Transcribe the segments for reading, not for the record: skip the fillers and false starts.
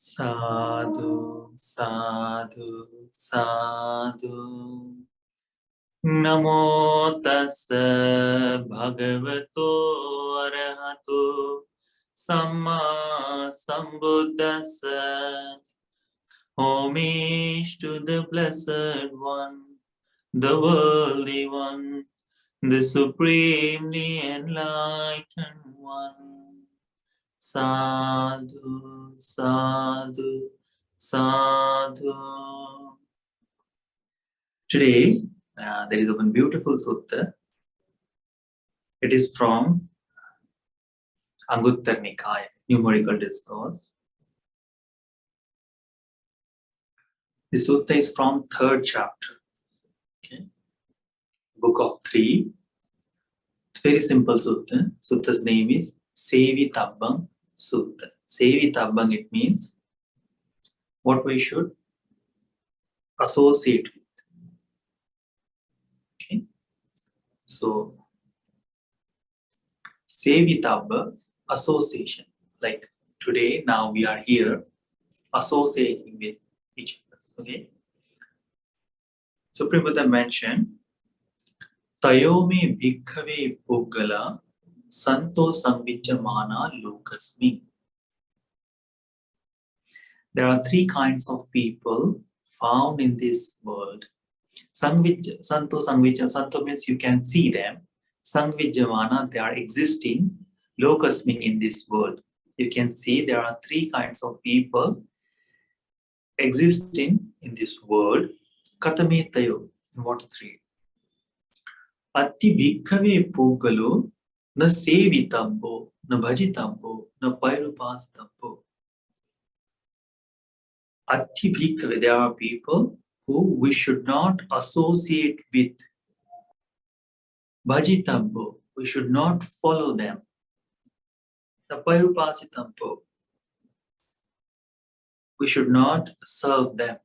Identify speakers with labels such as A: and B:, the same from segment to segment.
A: Sadhu, sadhu, sadhu. Namo tassa bhagavato arahato samma sambuddhassa. Homage to the Blessed One, the Worldly One, the Supremely Enlightened One. Sadhu, sadhu, sadhu. Today, there is one beautiful sutta. It is from Anguttara Nikaya, Numerical Discourse. The sutta is from 3rd chapter, okay? Book of 3. It's very simple sutta. Sutta's name is Sevitabbasutta. Sevitabbam, it means what we should associate with. Okay, so Sevitabba, association. Like today, now we are here associating with each of us. Okay, Supreme Buddha mentioned Tayomi bhikkhave puggala santo samvijjamana lokasmi. There are 3 kinds of people found in this world. Santo means you can see them. Samvijjamana, they are existing. Lokasmin, in this world. You can see there are 3 kinds of people existing in this world. Katame tayo. What 3? Atti bhikkhave puggalo na sevitabbo na bhajitabbo na pairupasitabbo. Atti bhikkhave, there are people who we should not associate with. Bhajitabbo, we should not follow them. The pairupasitabbo, we should not serve them.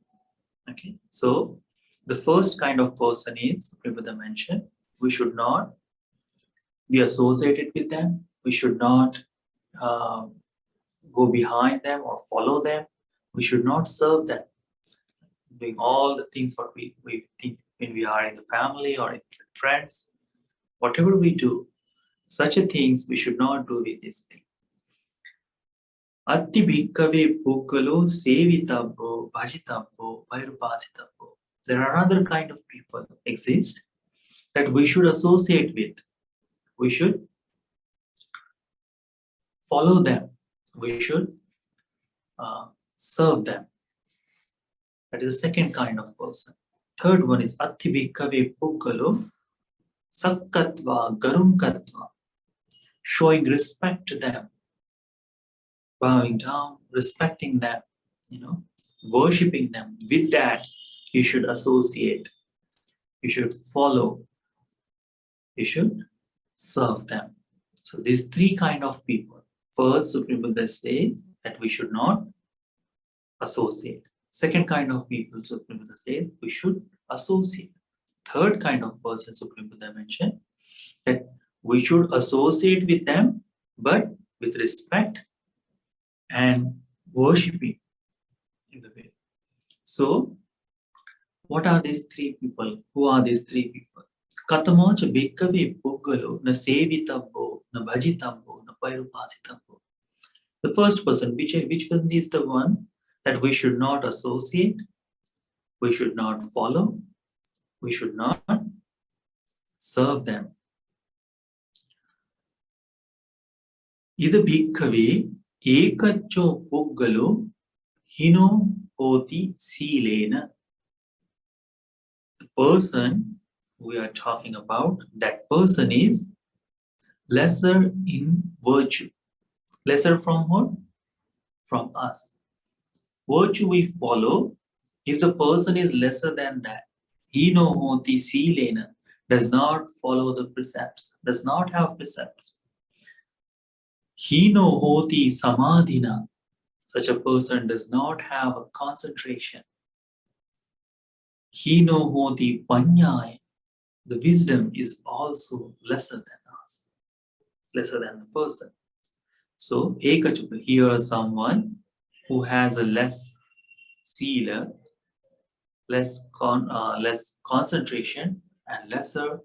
A: Okay, so the first kind of person is, Supreme Buddha mentioned, we should not be associated with them. We should not go behind them or follow them. We should not serve them. Doing all the things what we think when we are in the family or in the friends. Whatever we do, such a things we should not do with this thing. Atti bhikkhave puggalo sevitabbo bhajitabbo pairupasitabbo. There are other kind of people exist that we should associate with. We should follow them. We should serve them. That is the second kind of person. Third one is atti bhikkhave puggalo sakkatva garumkatva. Showing respect to them. Bowing down, respecting them, worshipping them. With that, you should associate. You should follow. You should serve them. So these 3 kind of people. First, Supreme Buddha says that we should not associate. Second kind of people, Supreme Buddha says we should associate. Third kind of person, Supreme Buddha mentioned that we should associate with them, but with respect and worshipping in the way. So, what are these 3 people? Who are these 3 people? Katamocha bhikkhave puggalo na sevitabbo na bhajitabbo na pairupasitabbo. The first person, which one is the one that we should not associate, we should not follow, we should not serve them. Ida bhikkhave ekaccho puggalo hino hoti silena. The person we are talking about, that person is lesser in virtue. Lesser from what? From us. Virtue we follow. If the person is lesser than that, hino hoti silena, does not follow the precepts, does not have precepts. Hino hoti samadhina, such a person does not have a concentration. Hino hoti panyaya, the wisdom is also lesser than us, lesser than the person. So, here someone who has a less sila, less concentration, and lesser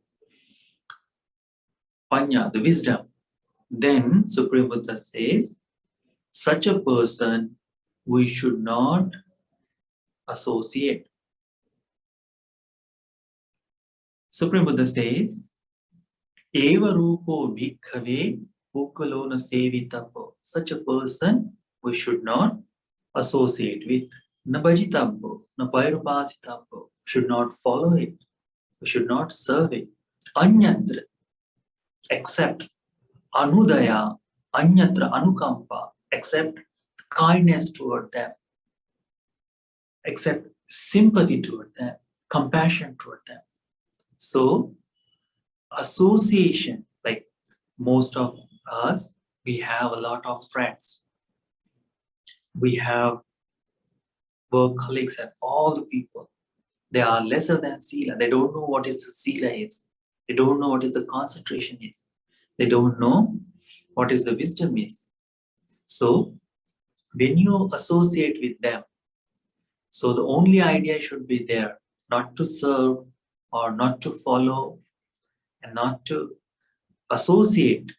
A: panya, the wisdom, then Supreme Buddha says, such a person we should not associate. Supreme Buddha says, Eva rupo bhikkhave pukalona sevitapo. Such a person we should not associate with. Na bhajitabbo, na pairupasitabbo. Should not follow it. We should not serve it. Anyatra, except anudaya, anyatra anukampa, except kindness toward them, except sympathy toward them, compassion toward them. So, association, like most of us, we have a lot of friends. We have work colleagues and all the people. They are lesser than Sila. They don't know what is the Sila is. They don't know what is the concentration is. They don't know what is the wisdom is. So, when you associate with them, so the only idea should be there, not to serve or not to follow and not to associate.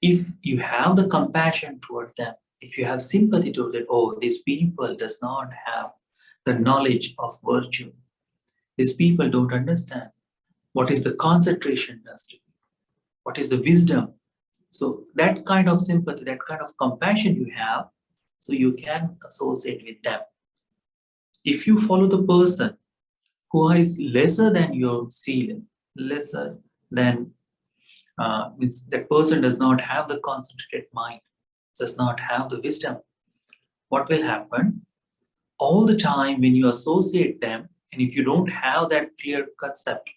A: If you have the compassion toward them, if you have sympathy toward it, oh, these people does not have the knowledge of virtue. These people don't understand what is the concentration does to you, what is the wisdom. So that kind of sympathy, that kind of compassion you have, so you can associate with them. If you follow the person who is lesser than your sila, lesser than means that person does not have the concentrated mind, does not have the wisdom, what will happen? All the time when you associate them, and if you don't have that clear concept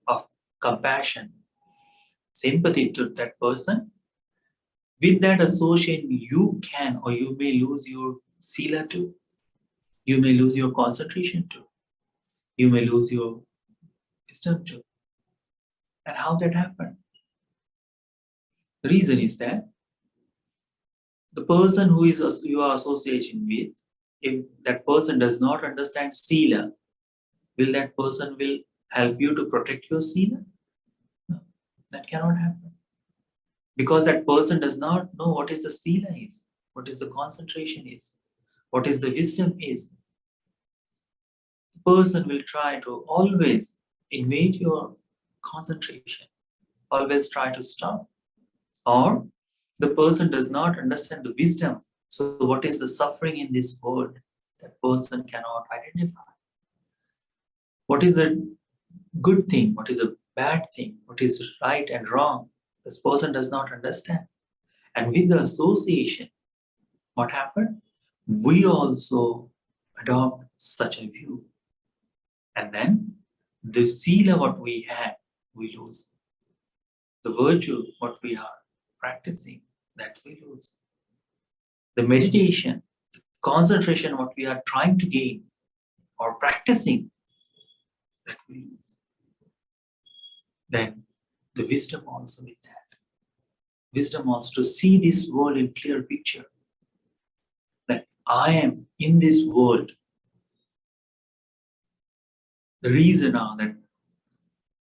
A: of compassion, sympathy to that person, with that association, you can or you may lose your sila too. You may lose your concentration too. You may lose your wisdom too. And how that happened? The reason is that the person who is you are associating with, if that person does not understand sila, will that person will help you to protect your sila? No, that cannot happen. Because that person does not know what is the sila is, what is the concentration is, what is the wisdom is. The person will try to always invade your concentration, always try to stop. Or the person does not understand the wisdom. So what is the suffering in this world? That person cannot identify. What is the good thing? What is the bad thing? What is right and wrong? This person does not understand. And with the association, what happened? We also adopt such a view. And then the sila what we had, we lose. The virtue what we are practicing, that we lose. The meditation, the concentration what we are trying to gain or practicing, that we lose. Then the wisdom also with that. Wisdom also to see this world in clear picture. That I am in this world. The reason are that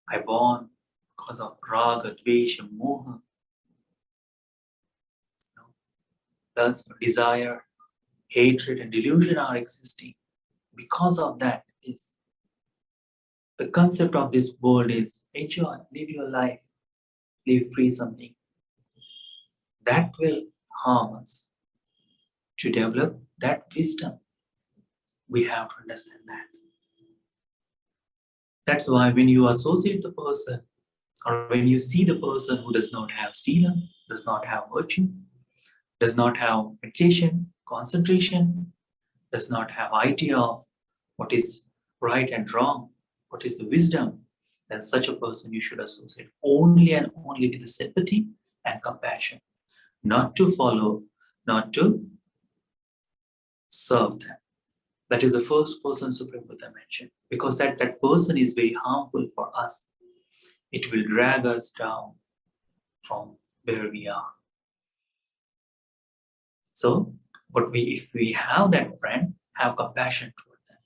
A: I born because of raga, dvesha, moha. Thus, desire, hatred, and delusion are existing. Because of that, is the concept of this world is enjoy, live your life, live free something. That will harm us. To develop that wisdom, we have to understand that. That's why when you associate the person, or when you see the person who does not have sila, does not have virtue, does not have meditation, concentration, does not have idea of what is right and wrong, what is the wisdom, then such a person you should associate only and only with the sympathy and compassion, not to follow, not to serve them. That is the first person Supreme Buddha mentioned, because that person is very harmful for us. It will drag us down from where we are. So But if we have that friend, have compassion toward them,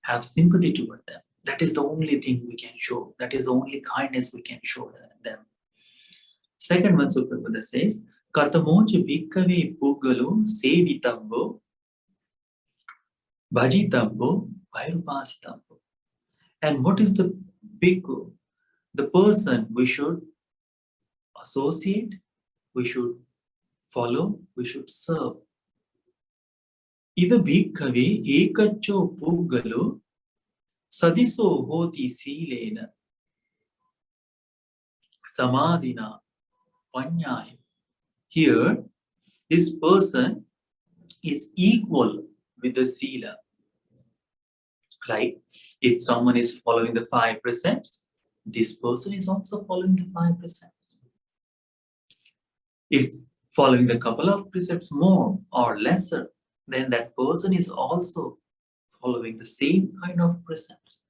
A: have sympathy toward them. That is the only thing we can show. That is the only kindness we can show them. Second one, Suprabhupada says, Katamoja bhikkave puggalo sevitabbo bhajitabbo vairupasitabbo. And what is the bhikkhu? The person we should associate, we should follow, we should serve. Ida bhikkave ekacho puggalo sadiso hoti silena samadhina panyaya. Here, this person is equal with the sila. Like, if someone is following the 5 precepts, this person is also following the 5 precepts. If following the couple of precepts more or lesser, then that person is also following the same kind of precepts.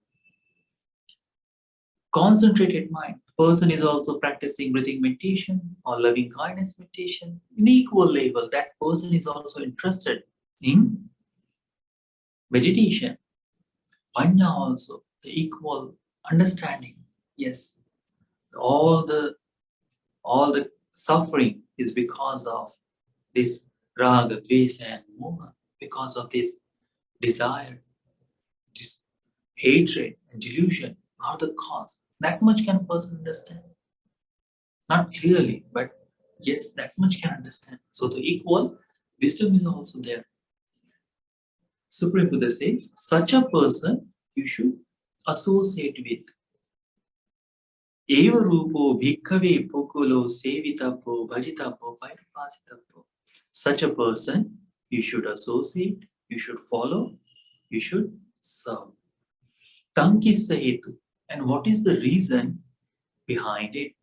A: Concentrated mind. Person is also practicing breathing meditation or loving kindness meditation. In equal level, that person is also interested in meditation. Panya also, the equal understanding. Yes, all the suffering is because of this raga, dvesa, and moha, because of this desire, this hatred and delusion are the cause. That much can a person understand. Not clearly, but yes, that much can understand. So the equal wisdom is also there. Supreme Buddha says, such a person you should associate with. Eva rupo bhikkave pukulo sevitapo bhajitapo vairupasitabbo. Such a person you should associate, you should follow, you should serve. Tankissa hetu. And what is the reason behind it?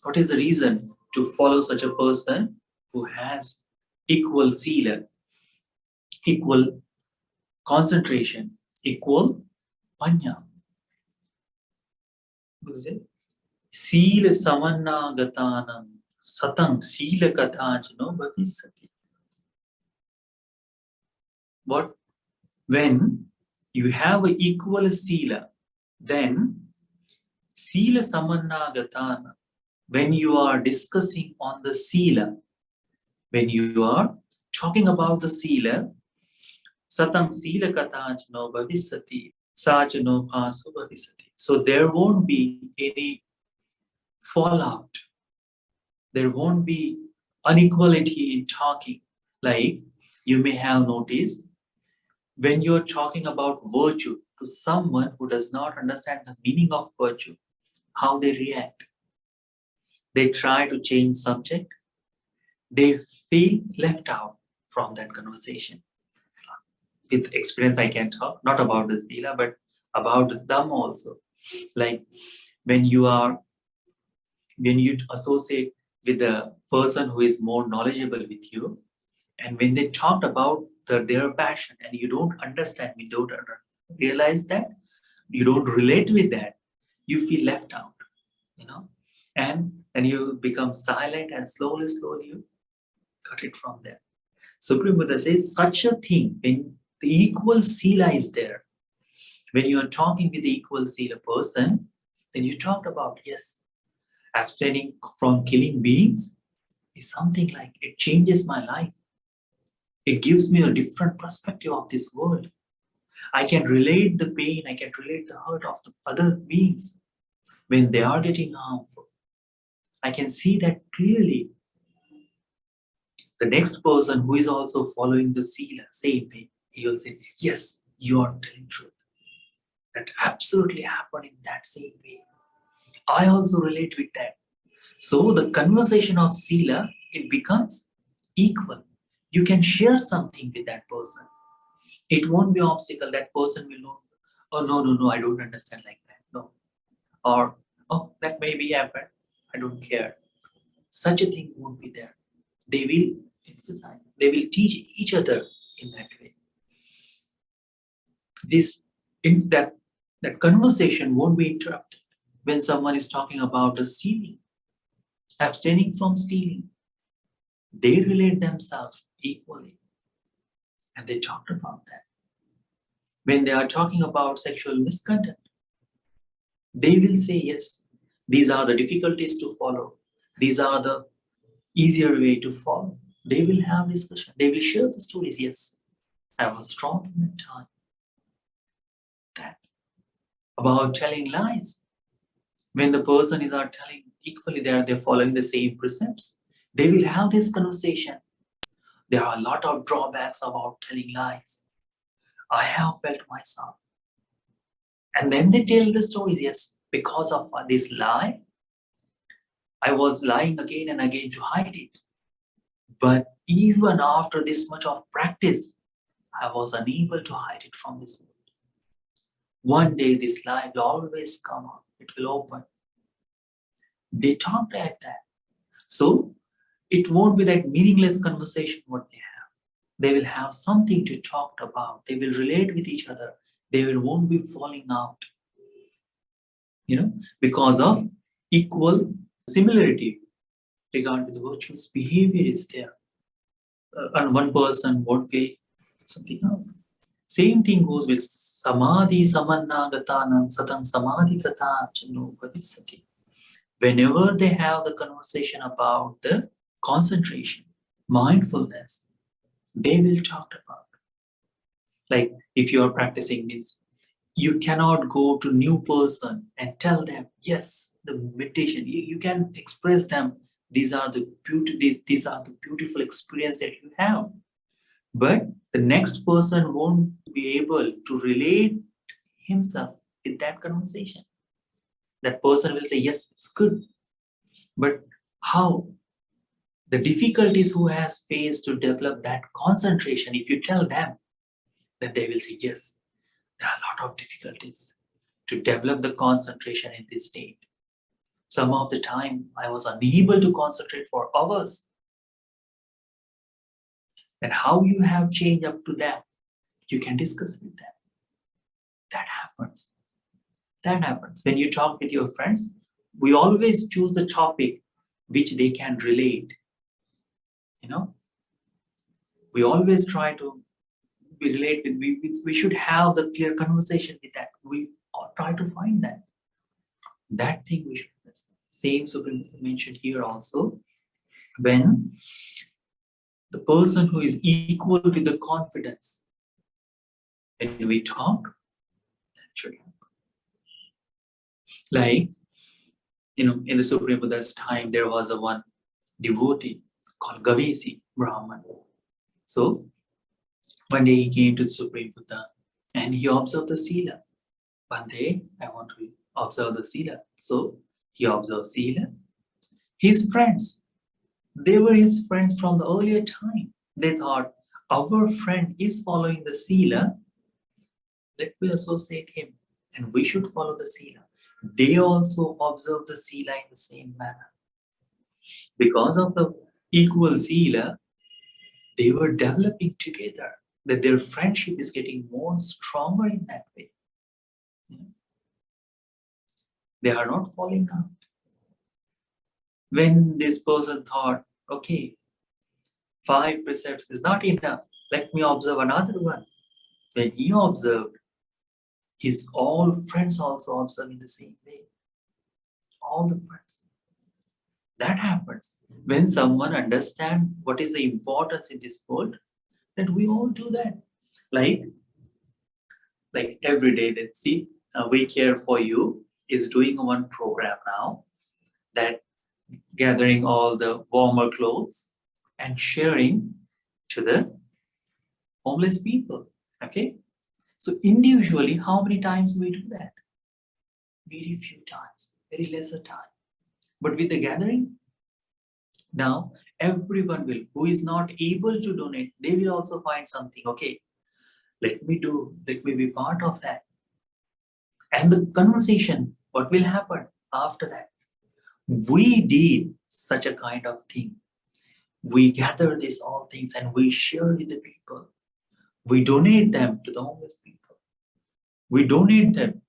A: What is the reason to follow such a person who has equal sila, equal concentration, equal panya? What is it? Sila samannagatanam satang sila kathachano bhavisati. What? When you have an equal sila, then sila samannagatanam, when you are discussing on the sila, when you are talking about the sila, satang sila kathachano bhavisati, sajano bhasu bhavisati. So there won't be any fallout. There won't be inequality in talking. Like you may have noticed, when you're talking about virtue to someone who does not understand the meaning of virtue, how they react. They try to change subject. They feel left out from that conversation. With experience, I can talk, not about the sila, but about the dhamma also. Like when you associate with the person who is more knowledgeable with you, and when they talked about their passion and you don't understand, you don't realize that, you don't relate with that, you feel left out, and then you become silent and slowly you cut it from there. Supreme Buddha says such a thing, when the equal sila is there, when you are talking with the equal sila person, then you talked about, yes, abstaining from killing beings is something like it changes my life. It gives me a different perspective of this world. I can relate the pain, I can relate the hurt of the other beings when they are getting harmful. I can see that clearly. The next person who is also following the sila, same way, he will say, yes, you are telling truth. That absolutely happened in that same way. I also relate with that. So the conversation of sila, it becomes equal. You can share something with that person. It won't be an obstacle. That person will know, oh, no, I don't understand like that. No. Or, oh, that may be happened. I don't care. Such a thing won't be there. They will emphasize. They will teach each other in that way. That conversation won't be interrupted when someone is talking about the stealing, abstaining from stealing. They relate themselves equally. And they talked about that. When they are talking about sexual misconduct, they will say, yes, these are the difficulties to follow. These are the easier way to follow. They will have discussion. They will share the stories. Yes, I was strong in that time. That about telling lies. When the person is not telling equally, they're following the same precepts. They will have this conversation. There are a lot of drawbacks about telling lies. I have felt myself. And then they tell the stories. Yes, because of this lie, I was lying again and again to hide it. But even after this much of practice, I was unable to hide it from this world. One day this lie will always come out. It will open. They talk like that. So it won't be that meaningless conversation what they have. They will have something to talk about. They will relate with each other. Won't be falling out. Because of equal similarity regarding the virtuous behavior is there. And one person won't feel something out. Same thing goes with samadhi samannagatanam satam samadhi kata chano bhavisati. Whenever they have the conversation about the concentration, mindfulness, they will talk about. Like if you are practicing means, you cannot go to new person and tell them, yes, the meditation, you can express them, these are the beautiful experience that you have. But the next person won't be able to relate himself with that conversation. That person will say, yes, it's good. But how? The difficulties who has faced to develop that concentration, if you tell them, then they will say, yes, there are a lot of difficulties to develop the concentration in this state. Some of the time, I was unable to concentrate for hours. And how you have changed up to that, you can discuss with them. That happens. That happens. When you talk with your friends, we always choose the topic which they can relate. We always try to relate with, we should have the clear conversation with that. We try to find that thing we should do. Same Supreme mentioned here also. When the person who is equal with the confidence, when we talk, that should happen. Like, in the Supreme Buddha's time, there was a one devotee called Gavesi Brahman. So one day he came to the Supreme Buddha and he observed the Sila. One day I want to observe the Sila. So he observed Sila. His friends, they were his friends from the earlier time. They thought, our friend is following the Sila. Let me associate him and we should follow the Sila. They also observe the Sila in the same manner. Because of the equal Sila, they were developing together. That their friendship is getting more stronger in that way. They are not falling out. When this person thought, okay, 5 precepts is not enough, let me observe another one. When he observed, his all friends also observe in the same way. All the friends. That happens. When someone understands what is the importance in this world, that we all do that. Like every day, let's see, We Care for You is doing one program now that gathering all the warmer clothes and sharing to the homeless people. Okay? So individually, how many times we do that? Very few times, very lesser time. But with the gathering, now everyone will, who is not able to donate, they will also find something. Okay, let me be part of that. And the conversation, what will happen after that? We did such a kind of thing. We gather these all things and we share with the people. We donate them to the homeless people. We donate them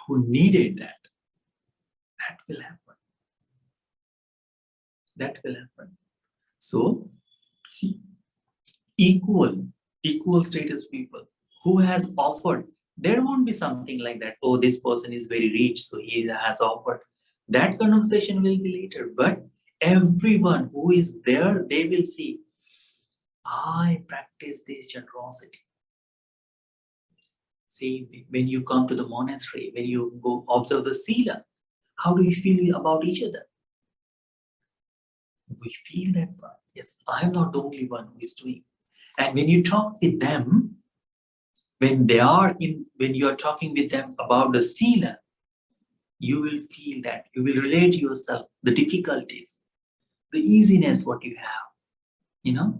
A: who needed that. That will happen. That will happen. So, see, equal equal status people who has offered. There won't be something like that. Oh, this person is very rich, so he has offered. That conversation will be later. But everyone who is there, they will see, I practice this generosity. See, when you come to the monastery, when you go observe the sila, how do you feel about each other? We feel that, yes, I'm not the only one who is doing. And when you talk with them, when you are talking with them about the sila, you will feel that, you will relate to yourself, the difficulties, the easiness what you have,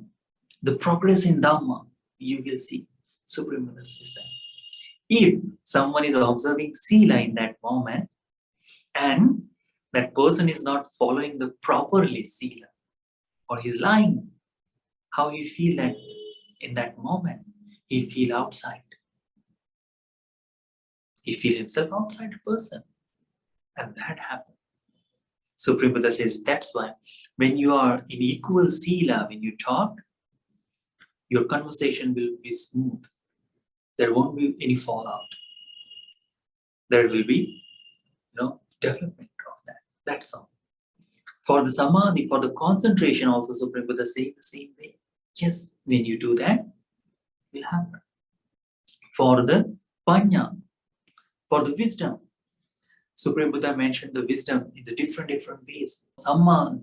A: the progress in Dhamma, you will see. Supreme Buddha says that. If someone is observing sila in that moment, and that person is not following the properly sila, or he's lying, how you feel that in that moment? He feel outside. He feel himself outside the person. And that happens. Supreme Buddha says that's why when you are in equal sila, when you talk, your conversation will be smooth. There won't be any fallout. There will be, development of that. That's all. For the samadhi, for the concentration also, Supreme Buddha says the same way. Yes, when you do that, it will happen. For the panya, for the wisdom, Supreme Buddha mentioned the wisdom in the different ways. Samma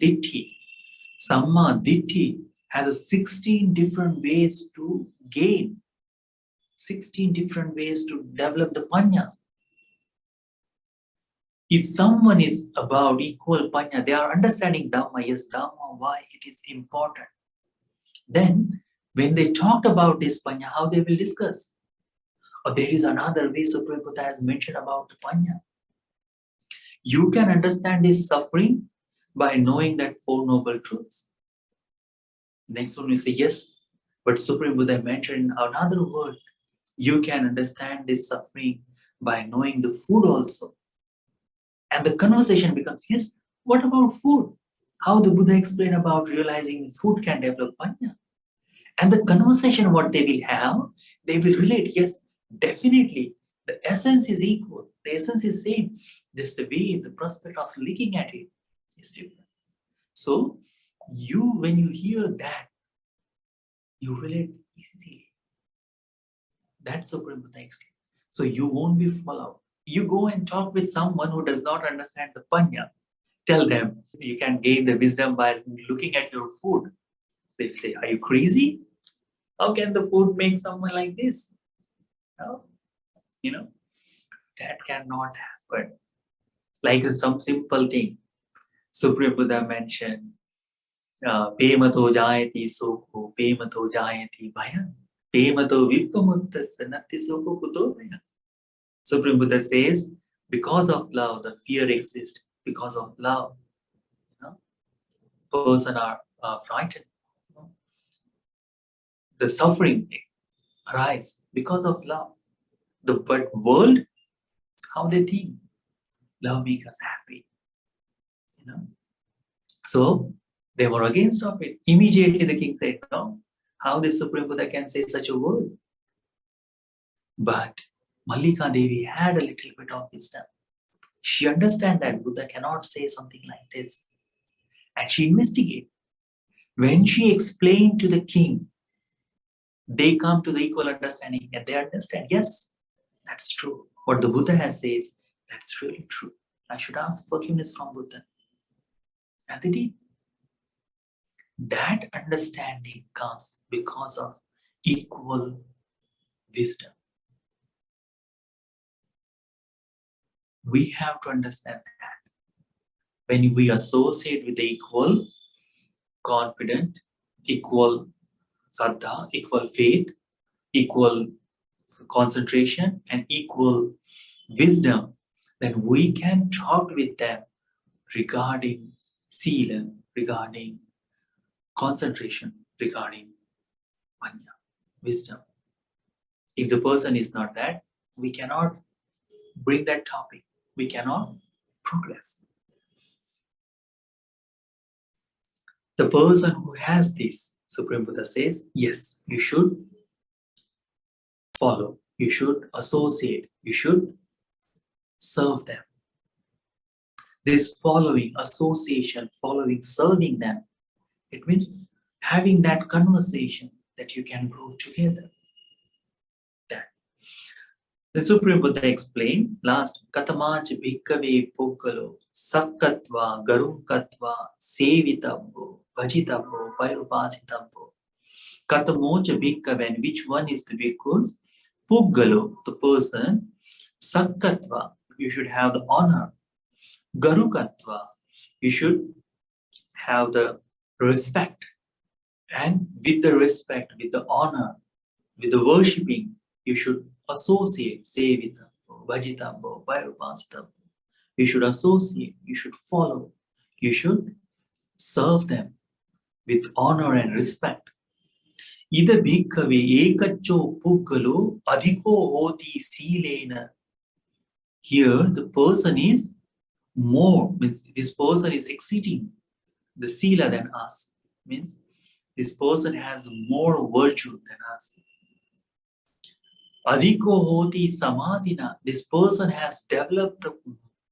A: Ditti has 16 different ways to gain, 16 different ways to develop the panya. If someone is about equal panya, they are understanding Dhamma, yes, Dhamma, why it is important. Then, when they talk about this panya, how they will discuss? Or there is another way Supreme Buddha has mentioned about the panya. You can understand this suffering by knowing that Four Noble Truths. Next one we say, yes, but Supreme Buddha mentioned another word. You can understand this suffering by knowing the food also. And the conversation becomes, yes, what about food? How the Buddha explained about realizing food can develop panya. And the conversation what they will have, they will relate, yes, definitely, the essence is equal. The essence is same. Just the way, the prospect of looking at it is different. So, when you hear that, you relate easily. That's Supreme Buddha explained. So you won't be followed. You go and talk with someone who does not understand the panya. Tell them you can gain the wisdom by looking at your food. They say, are you crazy? How can the food make someone like this? No, that cannot happen. Like some simple thing. Supreme Buddha mentioned, Pemato jayati soko, Pemato jayati bhayan, Pemato vipamuttasya natti soko kuto bhayan. Supreme Buddha says, because of love, the fear exists. Because of love, person are frightened. The suffering arise because of love. But world, how they think, love makes us happy. So they were against of it. Immediately the king said, no, how the Supreme Buddha can say such a word? But Mallika Devi had a little bit of wisdom. She understand that Buddha cannot say something like this. And she investigated. When she explained to the king, they come to the equal understanding and they understand, yes, that's true. What the Buddha has said, that's really true. I should ask forgiveness from Buddha. And they did. That understanding comes because of equal wisdom. We have to understand that. When we associate with the equal, confident, equal saddha, equal faith, equal concentration, and equal wisdom, then we can talk with them regarding sila, regarding concentration, regarding panya, wisdom. If the person is not that, we cannot bring that topic. We cannot progress. The person who has this, Supreme Buddha says, yes, you should follow, you should associate, you should serve them. This following, association, following, serving them, it means having that conversation that you can grow together. That. The Supreme Buddha explained last, Katamaja bhikkhave puggalo sakkatva garukatva sevitabbo bhajitabbo vairupasitabbo. Katamoja bhikkhave, and which one is the bhikkhus? Puggalo, the person. Sakkatva, you should have the honor. Garukatva, you should have the respect. And with the respect, with the honor, with the worshipping, you should associate, sevitabbo, bhajitabbo, vairupasitabbo. You should associate, you should follow, you should serve them with honor and respect. Ida bhikkhave ekacho puggalo adhiko hoti silena. Here the person is more, means this person is exceeding the sila than us. Means this person has more virtue than us. Adhiko hoti samadhina. This person has developed the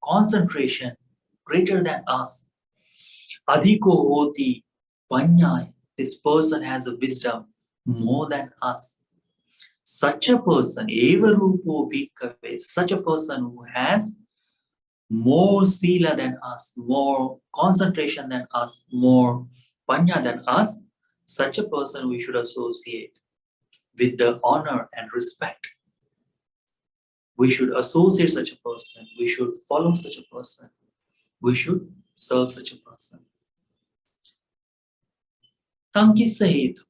A: concentration greater than us. Adhiko hoti panyaya. This person has a wisdom more than us. Such a person, eva rupo bhikkhave, such a person who has more sila than us, more concentration than us, more panya than us, such a person we should associate with the honor and respect. We should associate such a person. We should follow such a person. We should serve such a person. Tankisa hetu.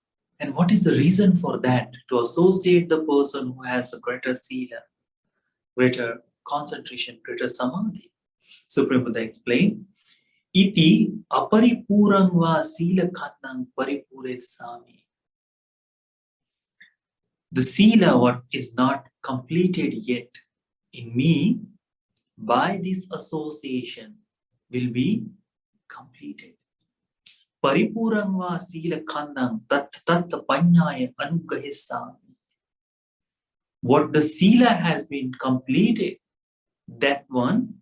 A: And what is the reason for that? To associate the person who has a greater sila, greater concentration, greater samadhi. Supreme Buddha explained, Iti aparipurang va sila khatnang paripure sami. The sila, what is not completed yet in me, by this association will be completed. Paripurang va sila khandang tat tat panyaya anugahesami. What the sila has been completed, that one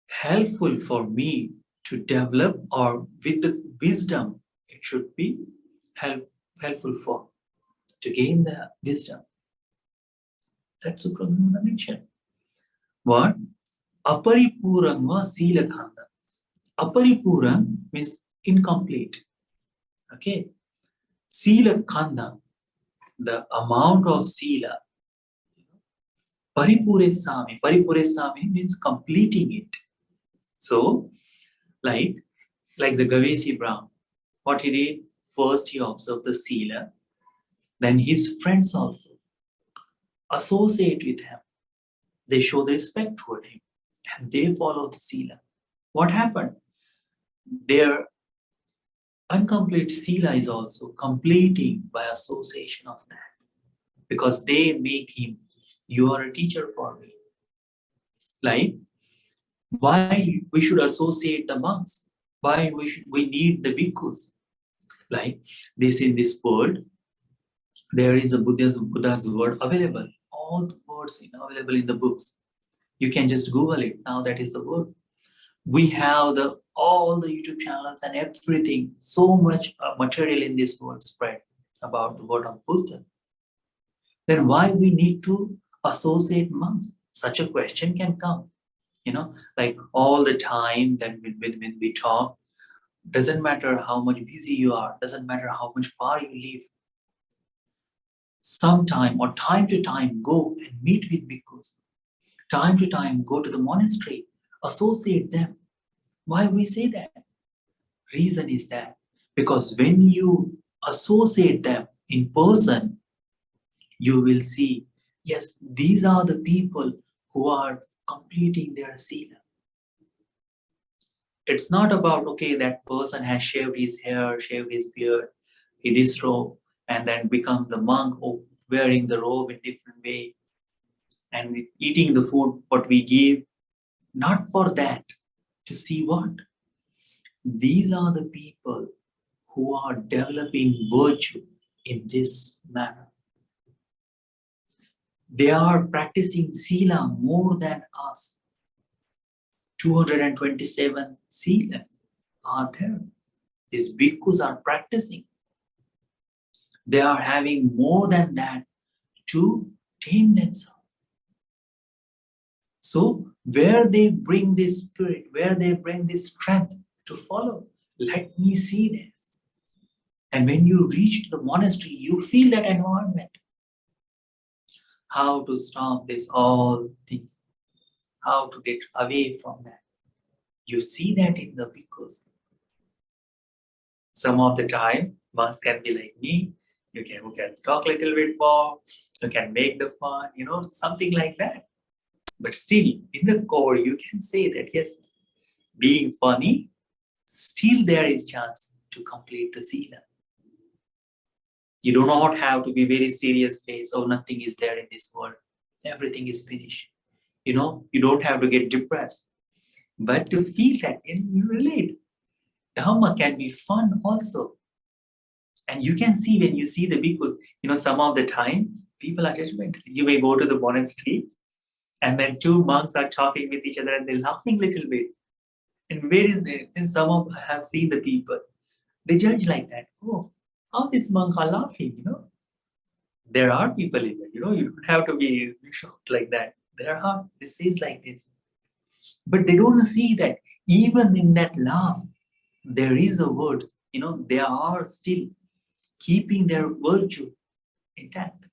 A: helpful for me to develop, or with the wisdom, it should be helpful for to gain the wisdom. That's what Supreme mentioned. What? Aparipurang va sila khandang. Aparipurang means incomplete. Okay. Sila khandang, the amount of sila. Paripure sami. Paripure sami means completing it. So, like the Gavesi Brahmin, what he did, first he observed the sila, then his friends also associate with him. They show the respect toward him and they follow the sila. What happened? Their incomplete sila is also completing by association of that. Because they make him, you are a teacher for me. Like, why we should associate the monks? Why we need the bhikkhus? Like this, in this world, there is a Buddha's word available. All the words available in the books. You can just Google it. Now that is the word. We have all the YouTube channels and everything. So much material in this world spread about the word of Buddha. Then why we need to associate monks? Such a question can come. Like all the time that when we talk, doesn't matter how much busy you are, doesn't matter how much far you live. Sometime or time to time, go and meet with bhikkhus. Time to time, go to the monastery, associate them. Why we say that? Reason is that because when you associate them in person, you will see, yes, these are the people who are completing their sila. It's not about, okay, that person has shaved his hair, shaved his beard, he disrobe, and then become the monk who wearing the robe in different way and eating the food what we give. Not for that. To see what? These are the people who are developing virtue in this manner. They are practicing Sila more than us. 227 Sila are there. These bhikkhus are practicing. They are having more than that to tame themselves. So where they bring this spirit, where they bring this strength to follow, let me see this. And when you reach the monastery, you feel that environment. How to stop this all things, how to get away from that. You see that in the bhikkhus. Some of the time, monks can be like me. You can talk a little bit more. You can make the fun, something like that. But still, in the core, you can say that yes, being funny, still there is chance to complete the sila. You do not have to be very serious face. Oh, nothing is there in this world. Everything is finished. You don't have to get depressed. But to feel that, you relate. Dhamma can be fun also. And you can see when you see the bhikkhus, some of the time, people are judgmental. You may go to the monastery, and then two monks are talking with each other and they're laughing a little bit. And where is there? And some of have seen the people. They judge like that. Oh, how this monk are laughing, There are people even, you don't have to be shocked like that. There are, this is like this. But they don't see that even in that laugh, there is a words, they are still keeping their virtue intact.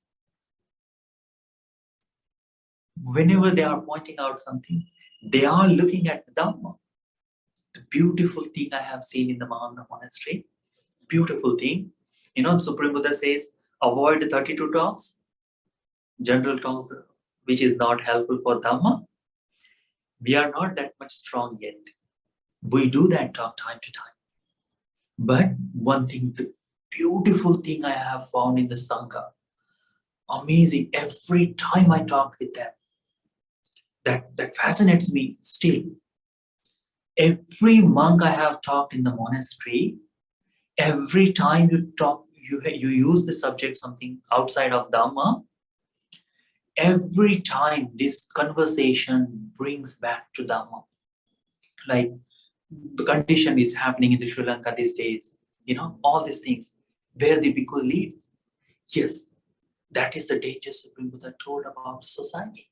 A: Whenever they are pointing out something, they are looking at the Dhamma. The beautiful thing I have seen in the Mahana monastery, beautiful thing. Supreme Buddha says, avoid the 32 talks, general talks, which is not helpful for Dhamma. We are not that much strong yet. We do that talk time to time. But one thing, the beautiful thing I have found in the Sangha, amazing, every time I talk with them, that fascinates me still. Every monk I have talked in the monastery, every time you talk, you use the subject something outside of Dhamma, every time this conversation brings back to Dhamma. Like the condition is happening in the Sri Lanka these days, all these things, where the bhikkhu leads. Yes, that is the danger Supreme Buddha told about the society.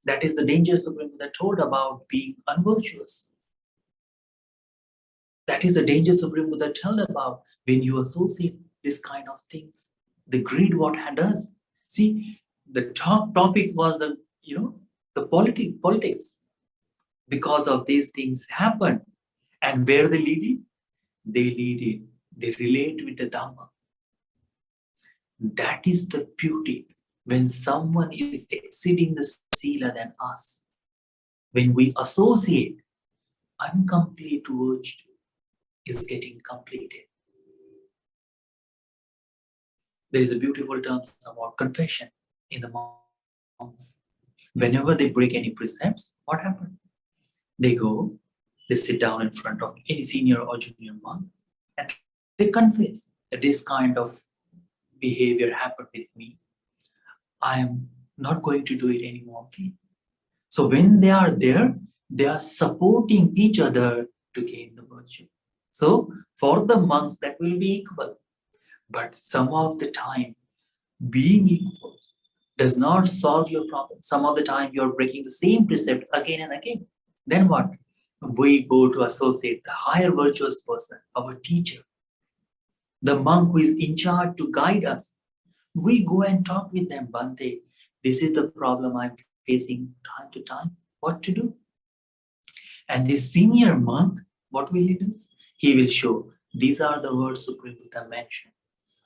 A: That is the danger Supreme Buddha told about being unvirtuous. That is the danger Supreme Buddha told about when you associate this kind of things. The greed, what it does. See, the topic was the politics. Because of these things happen. And where they lead it? They lead it. They relate with the Dhamma. That is the beauty. When someone is exceeding the sila than us, when we associate, incomplete virtue is getting completed. There is a beautiful term about confession in the monks. Whenever they break any precepts, what happens? They go, they sit down in front of any senior or junior monk, and they confess that this kind of behavior happened with me. I am not going to do it anymore. Okay? So when they are there, they are supporting each other to gain the virtue. So for the monks, that will be equal. But some of the time, being equal does not solve your problem. Some of the time, you are breaking the same precept again and again. Then what? We go to associate the higher virtuous person, our teacher, the monk who is in charge to guide us. We go and talk with them, Bhante. This is the problem I'm facing time to time. What to do? And this senior monk, what will he do? He will show, these are the words Supreme Buddha mentioned.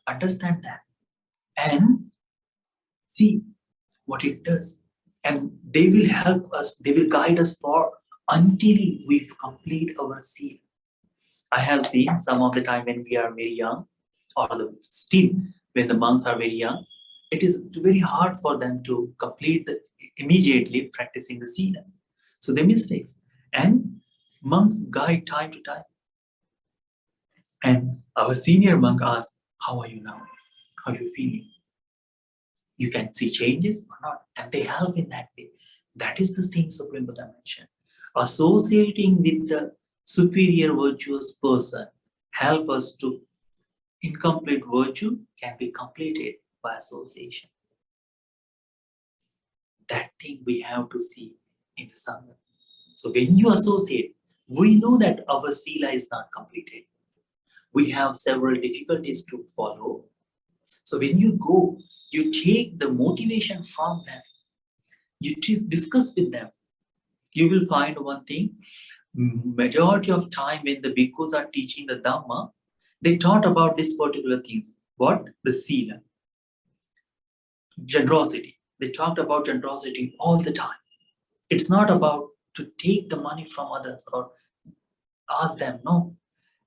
A: Understand that. And see what it does. And they will help us, they will guide us for until we complete our seal. I have seen some of the time when we are very young, or still when the monks are very young, it is very hard for them to complete immediately practicing the sila. So they mistakes. And monks guide time to time. And our senior monk asks, how are you now? How are you feeling? You can see changes or not, and they help in that way. That is the thing Supreme Buddha mentioned. Associating with the superior virtuous person help us to incomplete virtue can be completed by association. That thing we have to see in the Sangha. So when you associate, we know that our sila is not completed. We have several difficulties to follow. So when you go, you take the motivation from them. You discuss with them. You will find one thing, majority of time when the bhikkhus are teaching the Dhamma, they taught about this particular things. What? The sila. Generosity. They talked about generosity all the time. It's not about to take the money from others or ask them. No.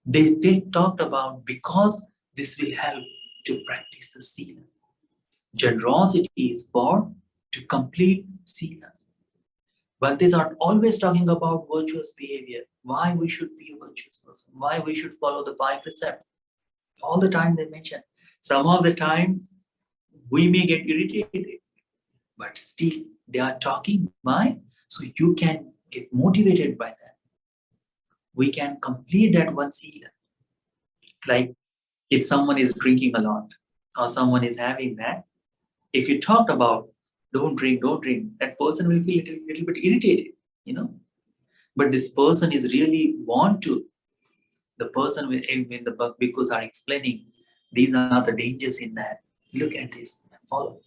A: They talked about because this will help to practice the sila. Generosity is for to complete silas. But these are always talking about virtuous behavior, why we should be a virtuous person, why we should follow the 5 precepts. All the time they mention. Some of the time we may get irritated, but still they are talking. Why? So you can get motivated by that. We can complete that one sila. Like if someone is drinking a lot or someone is having that, if you talked about don't drink, that person will feel a little bit irritated, But this person is really want to. The person when the bhikkhus are explaining, these are the dangers in that. Look at this and follow.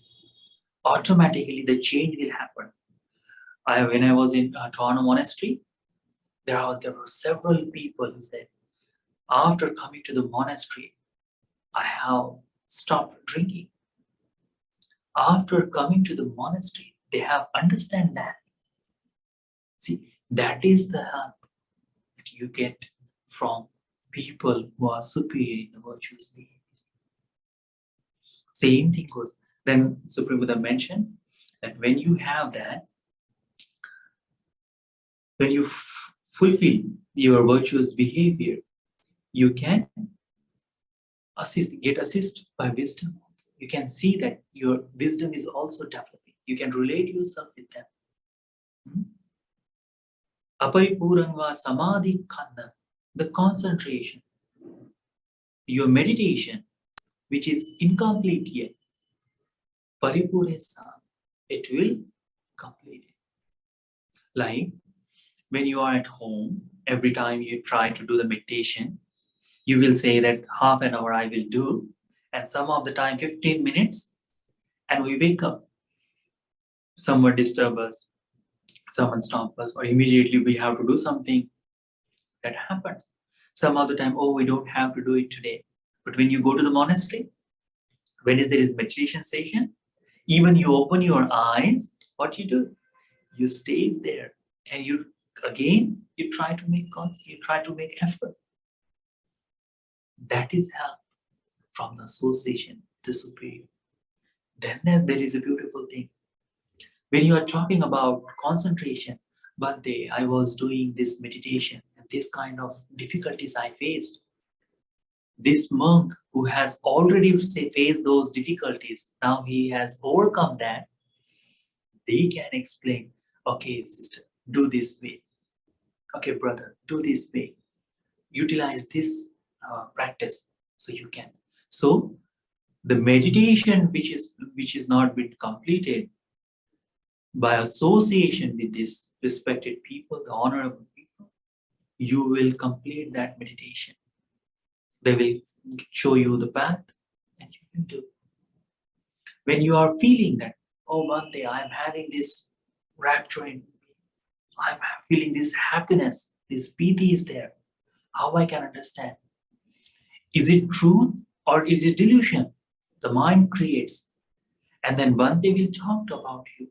A: Automatically the change will happen. When I was in Toronto Monastery, there were several people who said, after coming to the monastery, I have stopped drinking. After coming to the monastery, they have understand that. See, that is the help that you get from people who are superior in the virtuous behavior. Same thing goes. Then Supreme Buddha mentioned that when you have that, when you fulfill your virtuous behavior, you can get assist by wisdom. You can see that your wisdom is also developing. You can relate yourself with them. Aparipuranga samadhi khandha, the concentration, your meditation, which is incomplete yet, paripuresa, it will complete it. Like when you are at home, every time you try to do the meditation, you will say that half an hour I will do, and some of the time 15 minutes, and we wake up. Someone disturb us, someone stop us, or immediately we have to do something. That happens. Some of the time, we don't have to do it today. But when you go to the monastery, when there is meditation session, even you open your eyes, what you do? You stay there, and you try to make effort. That is help from association with the superior. Then there is a beautiful thing. When you are talking about concentration, one day I was doing this meditation and this kind of difficulties I faced. This monk who has already faced those difficulties, now he has overcome that. They can explain, okay, sister, do this way. Okay, brother, do this way. Utilize this practice so you can. So the meditation which is not been completed, by association with these respected people, the honorable people, you will complete that meditation. They will show you the path and you will do. When you are feeling that, one day I am having this rapture in me, I am feeling this happiness, this piti is there, how I can understand? Is it truth or is it delusion? The mind creates. And then one day will talk about you.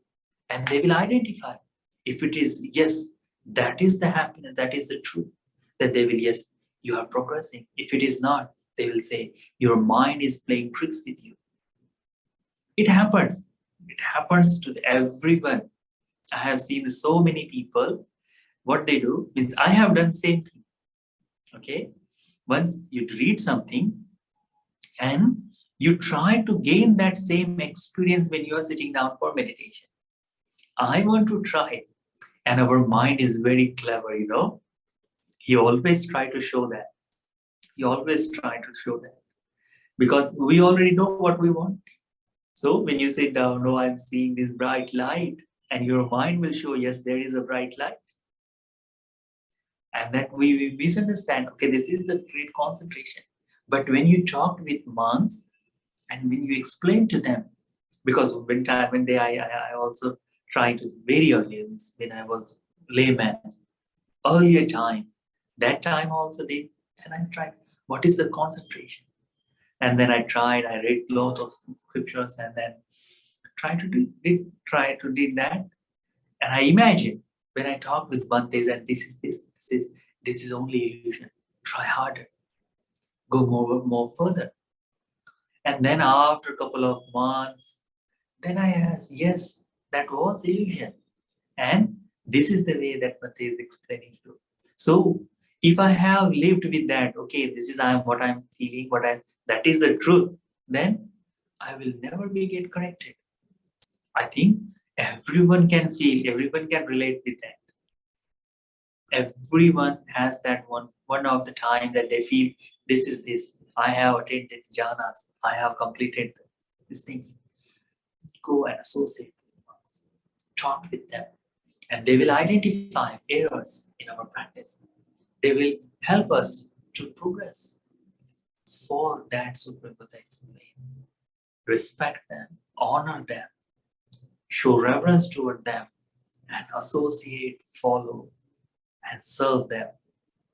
A: And they will identify. If it is, yes, that is the happiness, that is the truth, then they will, yes, you are progressing. If it is not, they will say, your mind is playing tricks with you. It happens. It happens to everyone. I have seen so many people, what they do, means I have done same thing. Okay? Once you read something and You try to gain that same experience when you are sitting down for meditation. I want to try. And our mind is very clever, you know. He always try to show that. He always try to show that. Because we already know what we want. So when you sit down, no, I'm seeing this bright light, and your mind will show, yes, there is a bright light. And that we misunderstand, okay, this is the great concentration. But when you talk with monks and when you explain to them, because I also tried to very early when I was layman, earlier time, that time I also did, and I tried, what is the concentration? And then I read a lot of scriptures and then try to do that. And I imagine when I talk with Bhantes and this is only illusion. Try harder. Go more further. And then after a couple of months, then I asked, yes, that was illusion. And this is the way that Bhante is explaining to. So if I have lived with that, okay, this is what I'm feeling, that is the truth, then I will never be get corrected. I think everyone can feel, everyone can relate with that. Everyone has that one of the times that they feel this is this. I have attended jhanas. I have completed these things. Go and associate with ones. Talk with them. And they will identify errors in our practice. They will help us to progress. For that, Supreme Buddha explained. Respect them, honor them, show reverence toward them, and associate, follow, and serve them.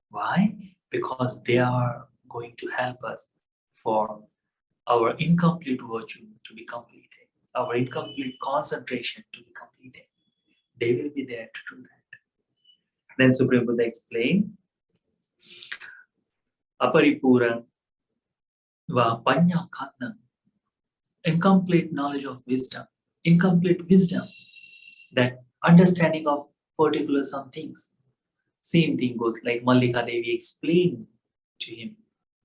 A: Why? Because they are going to help us for our incomplete virtue to be completed, our incomplete concentration to be completed. They will be there to do that. Then Supreme Buddha explained, Aparipuran va panya khatna, incomplete knowledge of wisdom, incomplete wisdom, that understanding of particular some things. Same thing goes like Mallika Devi explained to him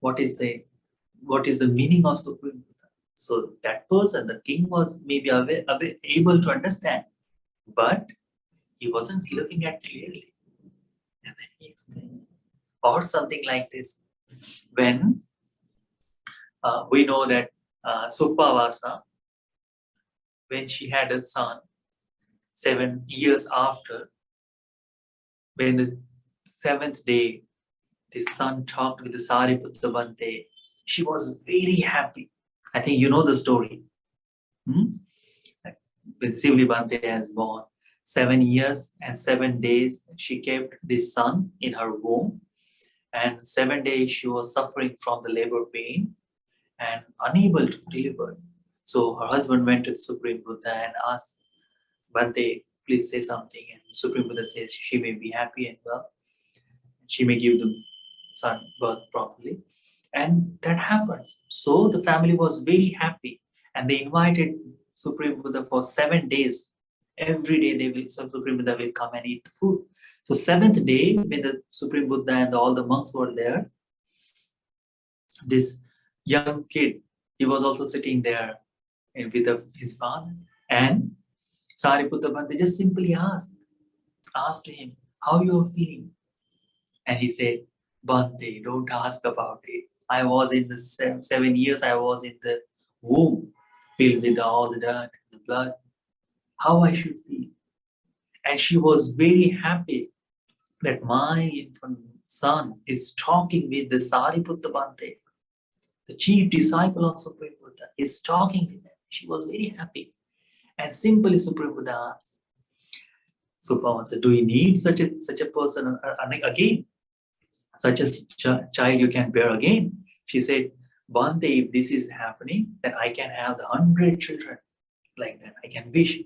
A: what is the meaning of Supreme Buddha. So that person, the king, was maybe able to understand, but he wasn't looking at clearly. And then he explains. Or something like this. When we know that Suppavasa, when she had a son, 7 years after, when the 7th day, the son talked with the Sariputta Bhante, she was very happy. I think you know the story. When Sivli Bhante has born, 7 years and 7 days, she kept this son in her womb. And 7 days she was suffering from the labor pain and unable to deliver. So her husband went to the Supreme Buddha and asked, Bhante, please say something. And Supreme Buddha says she may be happy and well. She may give the son birth properly. And that happens. So the family was very happy. And they invited Supreme Buddha for 7 days. Every day Supreme Buddha will come and eat the food. So 7th day, when the Supreme Buddha and all the monks were there, this young kid, he was also sitting there with his father. And Sariputta Bhante just simply asked him, how you are feeling? And he said, Bhante, don't ask about it. I was in the 7 years, I was in the womb, filled with all the dirt, the blood. How I should feel? And she was very happy that my infant son is talking with the Sariputta Bhante, the chief disciple of Supreme Buddha, is talking with them. She was very happy. And simply Supreme Buddha asked, Supama said, do you need such a person again? Such a child you can bear again? She said, Bhante, if this is happening, then I can have 100 children like that. I can wish.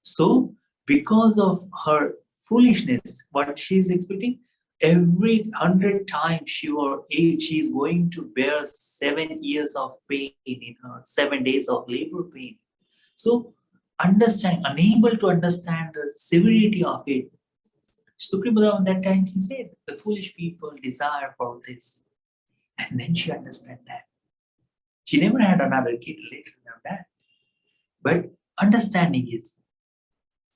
A: So, because of her foolishness, what she is expecting, every 100 times she is going to bear 7 years of pain in her, 7 days of labor pain. So, unable to understand the severity of it, Supreme Buddha on that time, he said, the foolish people desire for this. And then she understood that. She never had another kid later than that. But understanding is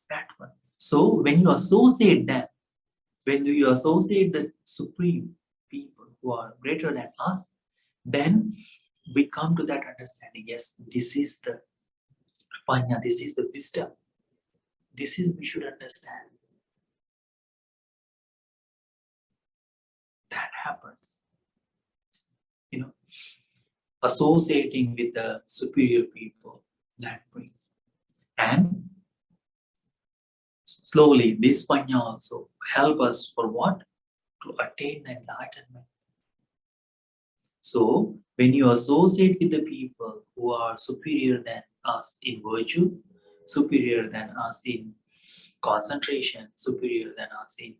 A: that one. So when you associate them, when you associate the supreme people who are greater than us, then we come to that understanding. Yes, this is the panya, this is the wisdom. This is we should understand. That happens. You know, associating with the superior people, that brings. And slowly, this panya also help us for what? To attain enlightenment. So, when you associate with the people who are superior than us in virtue, superior than us in concentration, superior than us in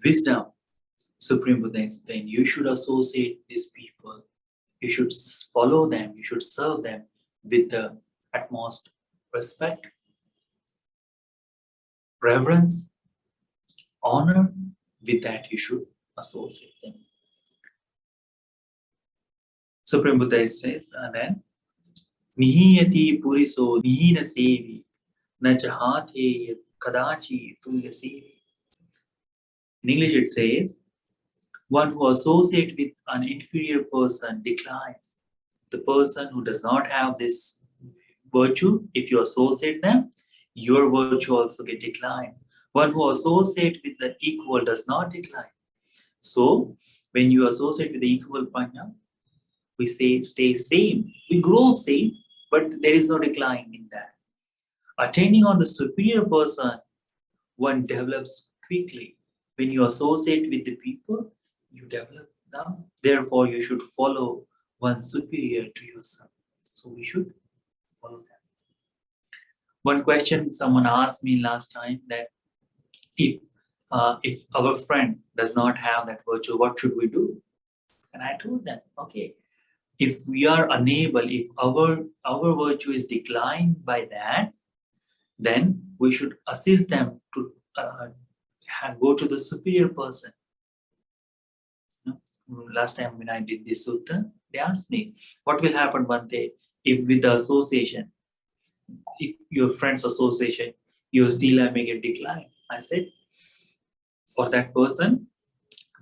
A: wisdom, Supreme Buddha explained, you should associate these people, you should follow them, you should serve them with the utmost respect, reverence, honor. With that, you should associate them. Supreme Buddha says, and then, Nihiyati puriso nihina sevi, na chahate kadachi tulya sevi. In English, it says, one who associates with an inferior person declines. The person who does not have this virtue, if you associate them, your virtue also get declined. One who associates with the equal does not decline. So, when you associate with the equal panya, we stay same. We grow same, but there is no decline in that. Attaining on the superior person, one develops quickly. When you associate with the people, you develop them. Therefore, you should follow one superior to yourself. So we should follow them. One question someone asked me last time that if our friend does not have that virtue, what should we do? And I told them, okay, if we are unable, if our virtue is declined by that, then we should assist them to go to the superior person. Last time when I did this sutta, they asked me, what will happen one day if with the association, if your friend's association, your sila may get declined? I said, for that person,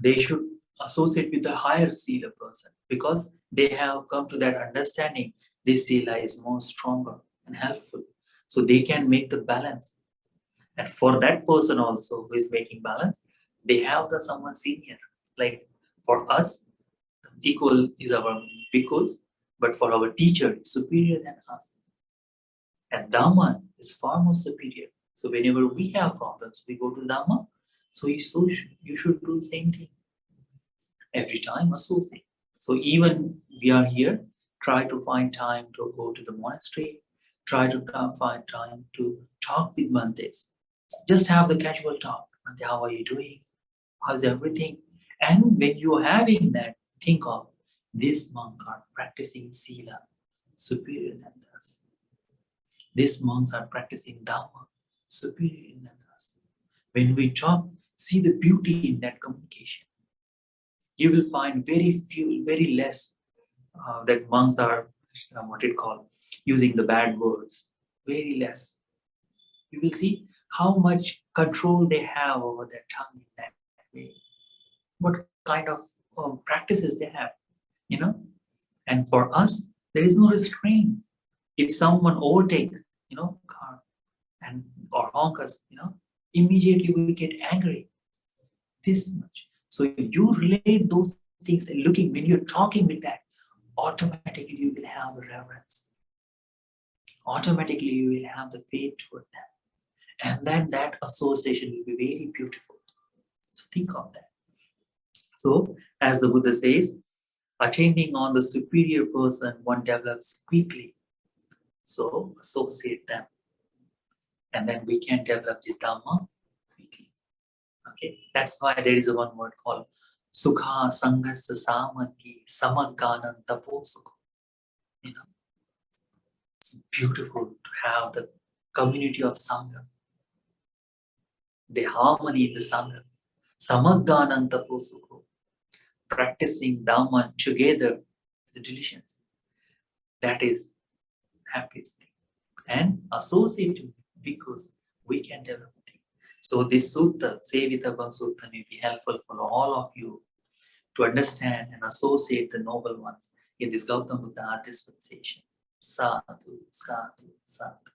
A: they should associate with the higher sila person because they have come to that understanding this sila is more stronger and helpful. So they can make the balance. And for that person also who is making balance, they have the someone senior. Like for us, equal is our bhikkhus, but for our teacher, it's superior than us. And Dhamma is far more superior. So whenever we have problems, we go to Dhamma. So you should do the same thing. Every time associate. So even we are here, try to find time to go to the monastery, try to find time to talk with Mantes. Just have the casual talk. Mante, how are you doing? How's everything? And when you're having that, think of this monk are practicing sila superior than us. These monks are practicing Dhamma superior than us. When we talk, see the beauty in that communication. You will find very less that monks are using the bad words. Very less. You will see how much control they have over their tongue in that way. What kind of practices they have, And for us, there is no restraint. If someone overtake, car and or honk us, immediately we get angry. This much. So you relate those things and looking when you're talking with that, automatically you will have reverence. Automatically you will have the faith toward them. And then that association will be very beautiful. So think of that. So as the Buddha says, attending on the superior person, one develops quickly. So associate them. And then we can develop this Dhamma quickly. Okay, that's why there is a one word called Sukha Sanghasa Samadhi Samaganan Taposukha. It's beautiful to have the community of Sangha, the harmony in the Sangha. Samaganan Taposukha. Practicing Dhamma together is delicious. That is happiest thing. And associate because we can develop things. So this sutta, Sevitabbasutta, may be helpful for all of you to understand and associate the noble ones in this Gautam Buddha dispensation. Sadhu, sadhu, sadhu.